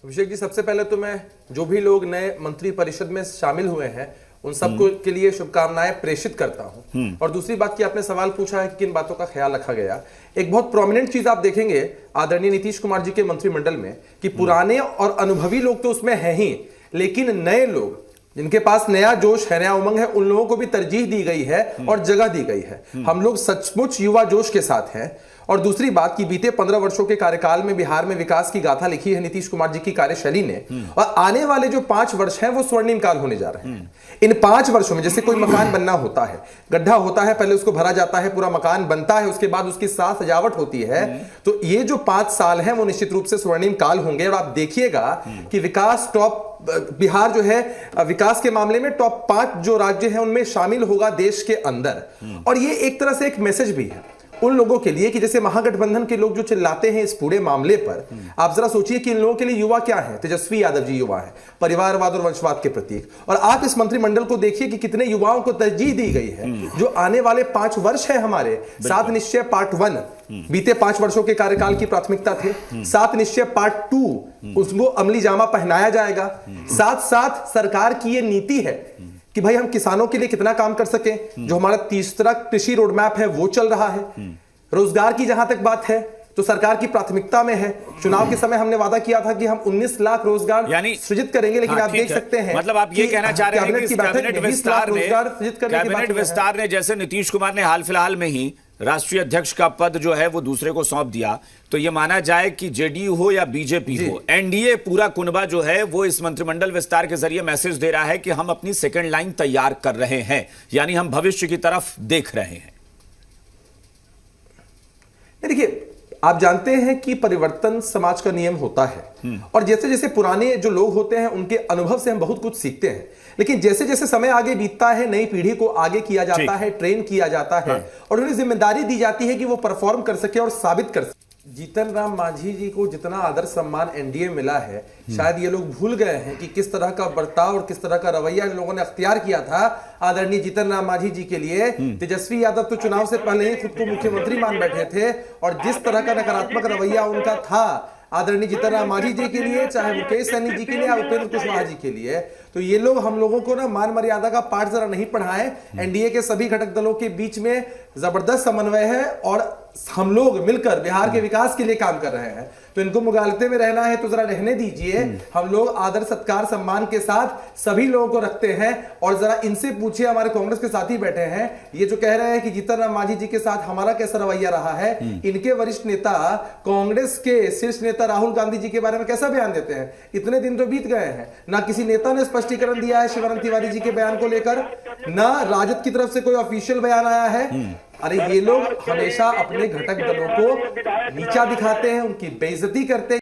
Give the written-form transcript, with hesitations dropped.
अभिषेक जी, सबसे पहले तो मैं जो भी लोग नए मंत्री परिषद में शामिल हुए हैं उन सबको के लिए शुभकामनाएं प्रेषित करता हूं। और दूसरी बात की आपने सवाल पूछा है कि किन बातों का ख्याल रखा गया। एक बहुत प्रोमिनेंट चीज आप देखेंगे आदरणीय नीतीश कुमार जी के मंत्रिमंडल में कि पुराने और अनुभवी लोग तो उसमें हैं ही, लेकिन नए लोग जिनके पास नया जोश है, नया उमंग है, उन लोगों को भी तरजीह दी गई है और जगह दी गई है। हम लोग सचमुच युवा जोश के साथ हैं। और दूसरी बात कि बीते 15 वर्षों के कार्यकाल में बिहार में विकास की गाथा लिखी है नीतीश कुमार जी की कार्यशैली ने, और आने वाले जो 5 वर्ष हैं वो स्वर्णिम काल होने जा रहे हैं। इन 5 वर्षों में जैसे कोई मकान बनना होता है, गड्ढा होता है, पहले उसको भरा जाता है, पूरा मकान बनता है, उसके बाद उसकी साज सजावट होती है। तो ये जो 5 साल हैं वो निश्चित रूप से स्वर्णिम काल होंगे। और आप देखिएगा कि विकास बिहार जो है विकास के मामले में टॉप 5 जो राज्य हैं उनमें शामिल होगा देश के अंदर। और ये एक तरह से एक मैसेज भी है उन लोगों के लिए कि जैसे महागठबंधन के लोग जो चिल्लाते हैं इस पूरे मामले पर, आप जरा सोचिए कि इन लोगों के लिए युवा क्या है। तेजस्वी यादव जी युवा है, परिवारवाद और वंशवाद के प्रतीक। और आप इस मंत्रिमंडल को देखिए कि कितने युवाओं को तरजीह दी गई है जो आने वाले 5 वर्ष है हमारे। 7 निश्चय पार्ट 1 बीते 5 वर्षों के कार्यकाल की प्राथमिकता थे। 7 निश्चय पार्ट 2 उसको अमली जामा पहनाया जाएगा। साथ साथ सरकार की ये नीति है कि भाई हम किसानों के लिए कितना काम कर सकें। जो हमारा तीसरा कृषि रोड मैप है वो चल रहा है। रोजगार की जहां तक बात है तो सरकार की प्राथमिकता में है। चुनाव के समय हमने वादा किया था कि हम 19 लाख रोजगार सृजित करेंगे, लेकिन आप देख सकते हैं, मतलब आप ये कहना चाह रहे हैं कि कैबिनेट विस्तार ने जैसे नीतीश कुमार ने हाल फिलहाल में ही राष्ट्रीय अध्यक्ष का पद जो है वो दूसरे को सौंप दिया, तो ये माना जाए कि जेडीयू हो या बीजेपी हो, एनडीए पूरा कुनबा जो है वो इस मंत्रिमंडल विस्तार के जरिए मैसेज दे रहा है कि हम अपनी सेकंड लाइन तैयार कर रहे हैं, यानी हम भविष्य की तरफ देख रहे हैं। देखिए, आप जानते हैं कि परिवर्तन समाज का नियम होता है और जैसे जैसे पुराने जो लोग होते हैं उनके अनुभव से हम बहुत कुछ सीखते हैं, लेकिन जैसे जैसे समय आगे बीतता है नई पीढ़ी को आगे किया जाता है, ट्रेन किया जाता है और उन्हें जिम्मेदारी दी जाती है कि वो परफॉर्म कर सके और साबित कर सके। जीतन राम मांझी जी को जितना आदर सम्मान एनडीए मिला है, शायद ये लोग भूल गए हैं कि किस तरह का बर्ताव और किस तरह का रवैया इन लोगों ने अख्तियार किया था आदरणीय जीतन राम मांझी जी के लिए। तेजस्वी यादव तो चुनाव से पहले ही खुद को मुख्यमंत्री मान बैठे थे और जिस तरह का नकारात्मक रवैया उनका था आदरणीय जीतन राम मांझी जी के लिए, चाहे मुकेश सहनी जी के लिए या उपेंद्र कुशवाहा जी के लिए, तो ये लोग हम लोगों को ना मान मर्यादा का पाठ जरा नहीं पढ़ाएं। एनडीए के सभी घटक दलों के बीच में जबरदस्त समन्वय है और हम लोग मिलकर बिहार के विकास के लिए काम कर रहे हैं। तो इनको मुगालते में रहना है तो जरा रहने दीजिए। हम लोग आदर सत्कार सम्मान के साथ सभी लोगों को रखते हैं। और जरा इनसे पूछिए, हमारे कांग्रेस के साथी बैठे हैं, ये जो कह रहे हैं कि जीतन राम मांझी जी के साथ हमारा कैसा रवैया रहा है, इनके वरिष्ठ नेता कांग्रेस के शीर्ष नेता राहुल गांधी जी के बारे में कैसा बयान देते हैं। इतने दिन तो बीत गए हैं, ना किसी नेता ने स्पष्टीकरण दिया है शिवानंद तिवारी जी के बयान को लेकर, ना राजद की तरफ से कोई ऑफिशियल बयान आया है। अरे ये लोग हमेशा अपने घटक दलों को नीचा दिखाते हैं, उनकी बेइज्जती करते हैं।